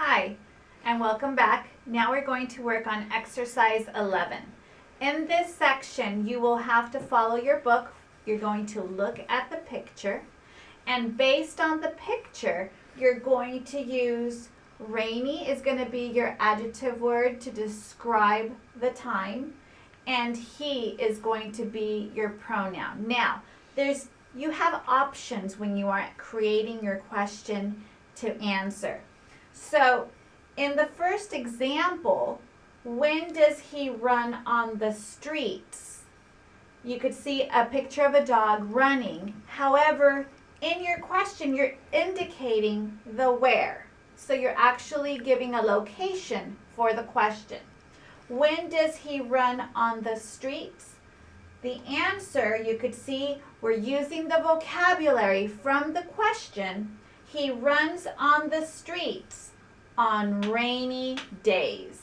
Hi, and welcome back. Now we're going to work on exercise 11. In this section, you will have to follow your book. You're going to look at the picture, and based on the picture, you're going to use rainy is going to be your adjective word to describe the time, and he is going to be your pronoun. Now, you have options when you are creating your question to answer. So, in the first example, when does he run on the streets? You could see a picture of a dog running. However, in your question, you're indicating the where. So you're actually giving a location for the question. When does he run on the streets? The answer, you could see, we're using the vocabulary from the question. He runs on the streets on rainy days.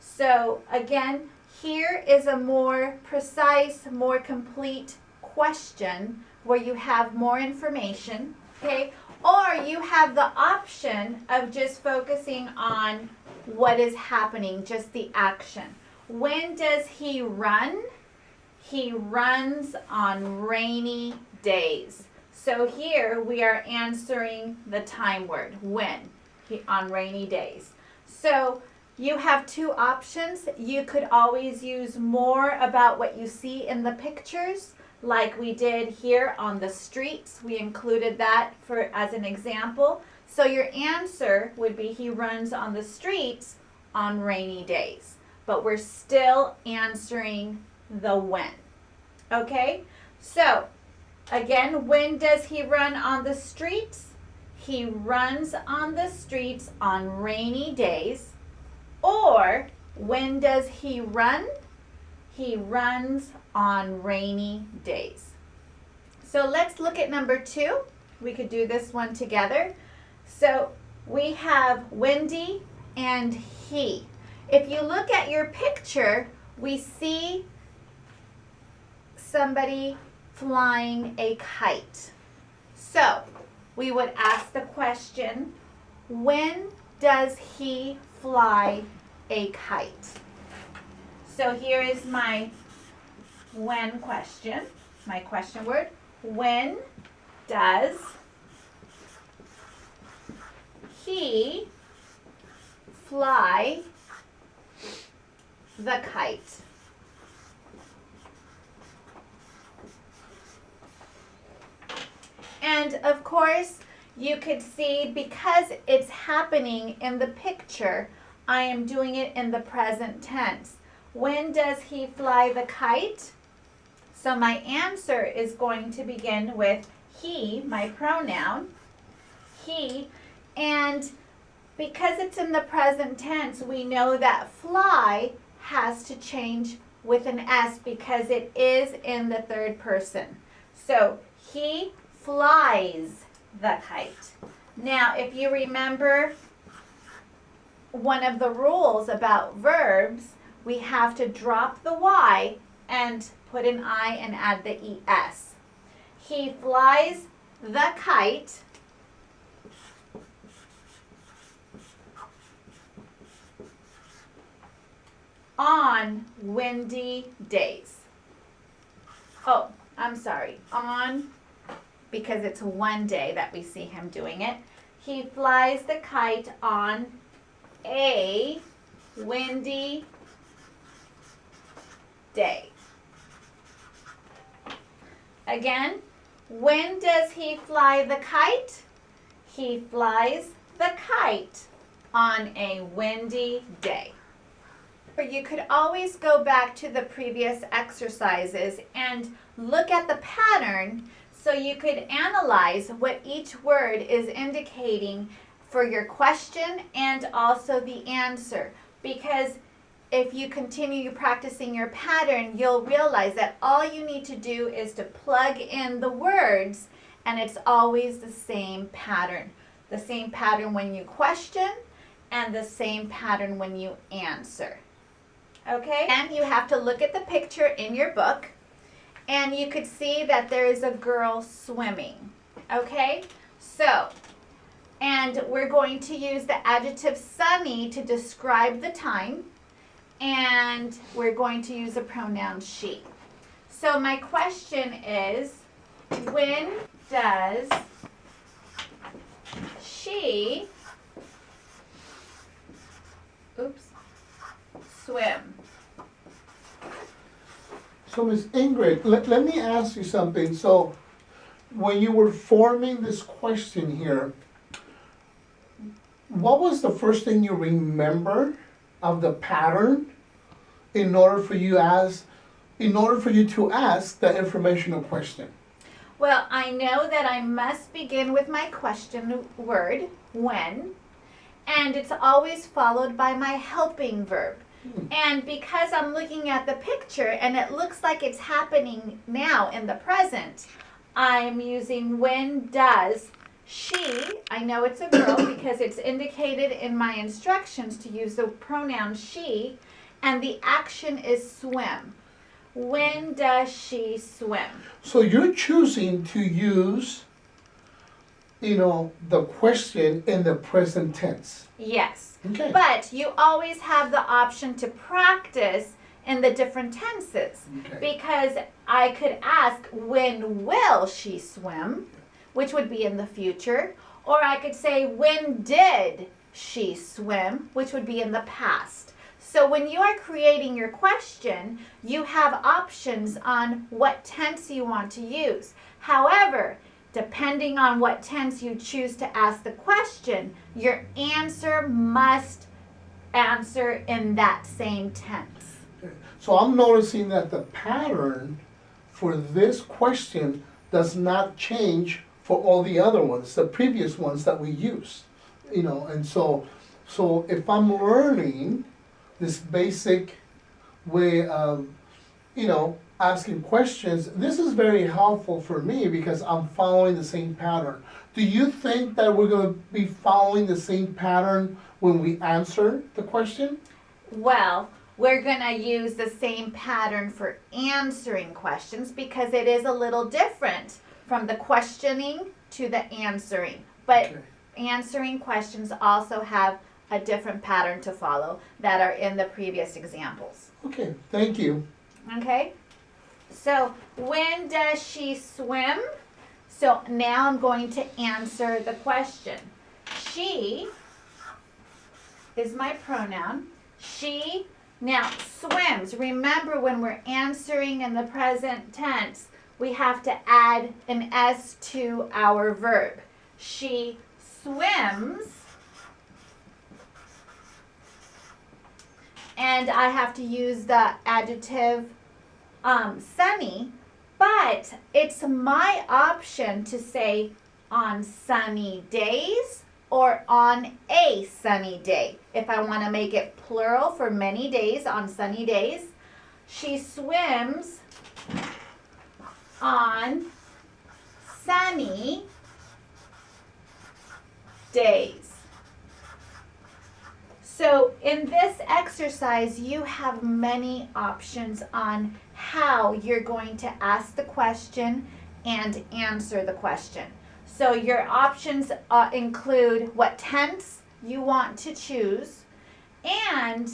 So again, here is a more precise, more complete question where you have more information, okay? Or you have the option of just focusing on what is happening, just the action. When does he run? He runs on rainy days. So here we are answering the time word, when, on rainy days. So you have two options. You could always use more about what you see in the pictures, like we did here on the streets. We included that as an example. So your answer would be he runs on the streets on rainy days. But we're still answering the when. Okay? So, again, when does he run on the streets? He runs on the streets on rainy days. Or, when does he run? He runs on rainy days. So let's look at number 2. We could do this one together. So we have Wendy and he. If you look at your picture, we see somebody flying a kite. So we would ask the question, when does he fly a kite? So here is my when question, my question word. When does he fly the kite? And of course, you could see because it's happening in the picture, I am doing it in the present tense. When does he fly the kite? So my answer is going to begin with he, my pronoun, he, and because it's in the present tense, we know that fly has to change with an S because it is in the third person. So he flies the kite. Now, if you remember one of the rules about verbs, we have to drop the Y and put an I and add the ES. He flies the kite on windy days. Oh, I'm sorry. On, because it's one day that we see him doing it. He flies the kite on a windy day. Again, when does he fly the kite? He flies the kite on a windy day. You could always go back to the previous exercises and look at the pattern so you could analyze what each word is indicating for your question and also the answer. Because if you continue practicing your pattern, you'll realize that all you need to do is to plug in the words, and it's always the same pattern. The same pattern when you question and the same pattern when you answer. Okay? And you have to look at the picture in your book, and you could see that there is a girl swimming. Okay? So And we're going to use the adjective sunny to describe the time. And we're going to use the pronoun she. So my question is, when does she swim? So Ms. Ingrid, let me ask you something. So when you were forming this question here, what was the first thing you remember of the pattern in order for you to ask the informational question? Well, I know that I must begin with my question word, when, and it's always followed by my helping verb. And because I'm looking at the picture and it looks like it's happening now in the present, I'm using when does she, I know it's a girl because it's indicated in my instructions to use the pronoun she, and the action is swim. When does she swim? So you're choosing to use, the question in the present tense. Yes. Okay. But you always have the option to practice in the different tenses. Okay. Because I could ask, when will she swim? Which would be in the future. Or I could say, when did she swim? Which would be in the past. So when you are creating your question, you have options on what tense you want to use. However, depending on what tense you choose to ask the question, your answer must answer in that same tense. So I'm noticing that the pattern for this question does not change for all the other ones, the previous ones that we used. And so if I'm learning this basic way of, asking questions, this is very helpful for me because I'm following the same pattern. Do you think that we're going to be following the same pattern when we answer the question? Well, we're going to use the same pattern for answering questions because it is a little different from the questioning to the answering. But Okay. Answering questions also have a different pattern to follow that are in the previous examples. Okay, thank you. Okay? So, when does she swim? So now I'm going to answer the question. She is my pronoun. She now swims. Remember, when we're answering in the present tense, we have to add an S to our verb. She swims. And I have to use the adjective sunny, but it's my option to say on sunny days or on a sunny day. If I want to make it plural for many days, on sunny days, she swims on sunny days. So in this exercise, you have many options on how you're going to ask the question and answer the question. So your options include what tense you want to choose, and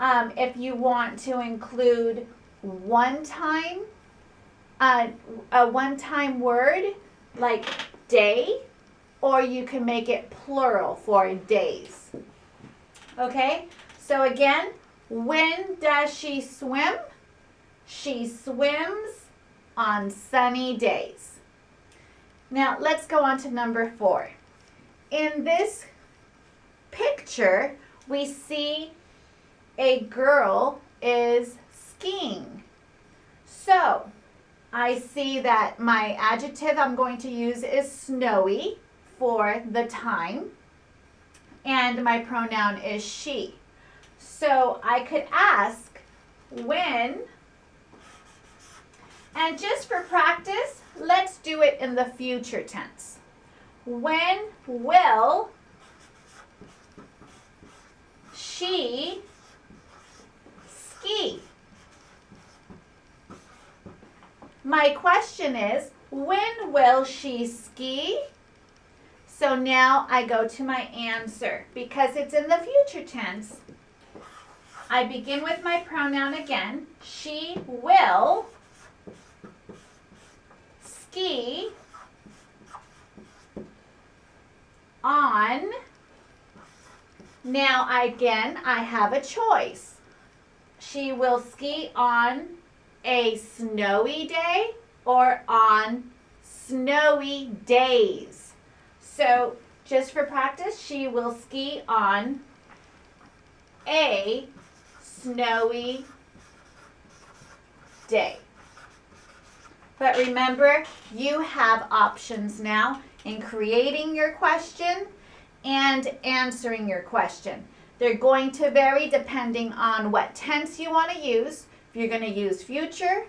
if you want to include one-time, a one-time word like day, or you can make it plural for days. Okay, so again, when does she swim? She swims on sunny days. Now let's go on to number 4. In this picture, we see a girl is skiing. So I see that my adjective I'm going to use is snowy for the time. And my pronoun is she. So I could ask when, and just for practice, let's do it in the future tense. When will she ski? My question is, when will she ski? So now I go to my answer. Because it's in the future tense, I begin with my pronoun again. She will ski on. Now I have a choice. She will ski on a snowy day or on snowy days. So just for practice, she will ski on a snowy day. But remember, you have options now in creating your question and answering your question. They're going to vary depending on what tense you want to use. If you're going to use future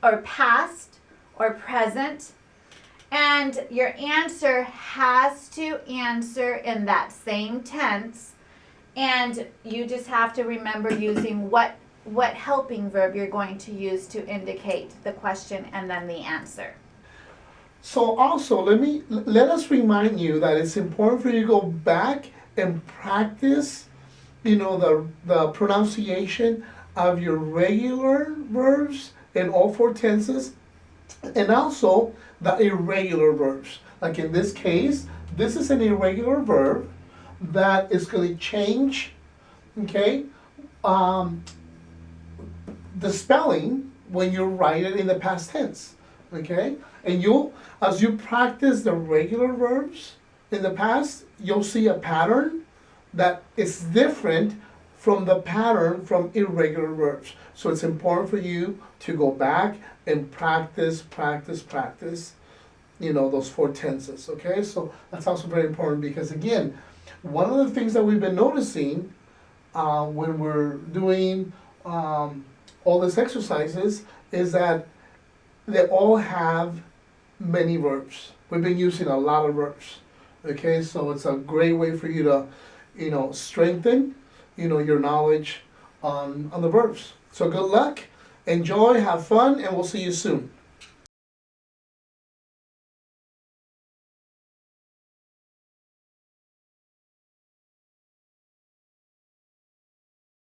or past or present. And your answer has to answer in that same tense. And you just have to remember using what helping verb you're going to use to indicate the question and then the answer. So also, let us remind you that it's important for you to go back and practice, the pronunciation of your regular verbs in all four tenses, and also the irregular verbs. Like in this case, this is an irregular verb that is going to change, okay, the spelling when you write it in the past tense, okay? And as you practice the regular verbs in the past, you'll see a pattern that is different from the pattern from irregular verbs. So it's important for you to go back and practice, those four tenses, okay? So that's also very important because, again, one of the things that we've been noticing when we're doing all these exercises is that they all have many verbs. We've been using a lot of verbs, okay? So it's a great way for you to, strengthen, your knowledge on the verbs. So good luck, enjoy, have fun, and we'll see you soon.